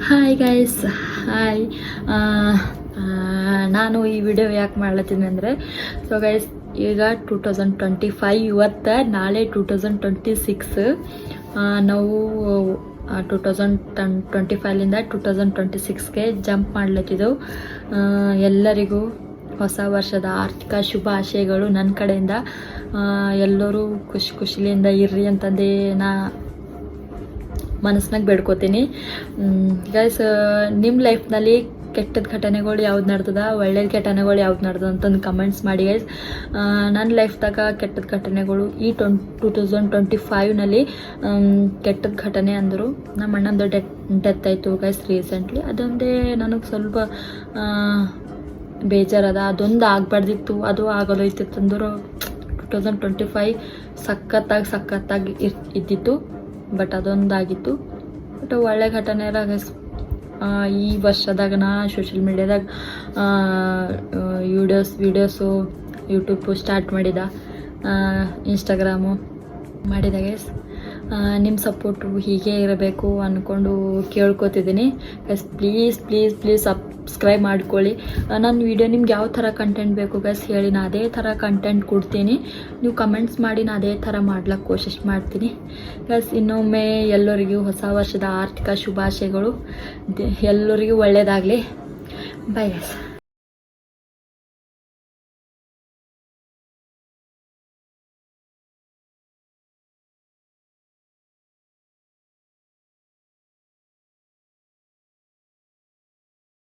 Hi guys, hi. ನಾನು ಈ video ಯಾಕೆ ಮಾಡ್ಲತ್ತೀನಿ ಅಂದರೆ, ಸೊ ಗೈಸ್ ಈಗ 2025 ಇವತ್ತು, ನಾಳೆ 2026. ನಾವು 2025ಲಿಂದ 2026ಗೆ ಜಂಪ್ ಮಾಡ್ಲತ್ತಿದ್ದೆವು. ಎಲ್ಲರಿಗೂ ಹೊಸ ವರ್ಷದ ಆರ್ಥಿಕ ಶುಭಾಶಯಗಳು ನನ್ನ ಕಡೆಯಿಂದ. ಎಲ್ಲರೂ ಖುಷಿಲಿಂದ ಇರ್ರಿ ಅಂತಂದು ನಾ ಮನಸ್ಸಿನಾಗ ಬೇಡ್ಕೋತೀನಿ. ಗೈಸ್, ನಿಮ್ಮ ಲೈಫ್ನಲ್ಲಿ ಕೆಟ್ಟದ ಘಟನೆಗಳು ಯಾವ್ದು ನಡೆದದ, ಒಳ್ಳೆಯ ಘಟನೆಗಳು ಯಾವ್ದು ನಡೆದ ಅಂತಂದು ಕಮೆಂಟ್ಸ್ ಮಾಡಿ ಗೈಸ್. ನನ್ನ ಲೈಫ್ದಾಗ ಕೆಟ್ಟದ ಘಟನೆಗಳು ಈ 2025ನಲ್ಲಿ ಕೆಟ್ಟದ ಘಟನೆ ಅಂದರು ನಮ್ಮ ಅಣ್ಣಂದು ಡೆತ್ ಆಯಿತು ಗೈಸ್ ರೀಸೆಂಟ್ಲಿ. ಅದೊಂದೇ ನನಗೆ ಸ್ವಲ್ಪ ಬೇಜಾರದ. ಅದೊಂದು ಆಗಬಾರ್ದಿತ್ತು, ಅದು ಆಗೋದೈತಿತ್ತು ಅಂದ್ರೆ 2025 ಸಖತ್ತಾಗಿ ಇದ್ದಿತ್ತು. ಬಟ್ ಅದೊಂದಾಗಿತ್ತು. ಬಟ್ ಒಳ್ಳೆ ಘಟನೆ ಎಲ್ಲ ಗೈಸ್. ಈ ವರ್ಷದಾಗ ನಾ ಸೋಷಿಯಲ್ ಮೀಡ್ಯಾದಾಗ ವೀಡಿಯೋಸು ಯೂಟ್ಯೂಬು ಸ್ಟಾರ್ಟ್ ಮಾಡಿದ, ಇನ್ಸ್ಟಾಗ್ರಾಮು ಮಾಡಿದ ಗೈಸ್. ನಿಮ್ಮ ಸಪೋರ್ಟು ಹೀಗೆ ಇರಬೇಕು ಅಂದ್ಕೊಂಡು ಕೇಳ್ಕೊತಿದ್ದೀನಿ ಗೈಸ್. ಪ್ಲೀಸ್ ಸಬ್ಸ್ಕ್ರೈಬ್ ಮಾಡ್ಕೊಳ್ಳಿ. ನನ್ನ ವೀಡಿಯೋ ನಿಮ್ಗೆ ಯಾವ ಥರ ಕಂಟೆಂಟ್ ಬೇಕು ಗೈಸ್ ಹೇಳಿ, ನಾನು ಅದೇ ಥರ ಕಂಟೆಂಟ್ ಕೊಡ್ತೀನಿ. ನೀವು ಕಮೆಂಟ್ಸ್ ಮಾಡಿ, ನಾನು ಅದೇ ಥರ ಮಾಡ್ಲಿಕ್ಕೆ ಕೋಶಿಶ್ ಮಾಡ್ತೀನಿ ಗೈಸ್. ಇನ್ನೊಮ್ಮೆ ಎಲ್ಲರಿಗೂ ಹೊಸ ವರ್ಷದ ಆರ್ಥಿಕ ಶುಭಾಶಯಗಳು. ಎಲ್ಲರಿಗೂ ಒಳ್ಳೆಯದಾಗಲಿ. Bye guys.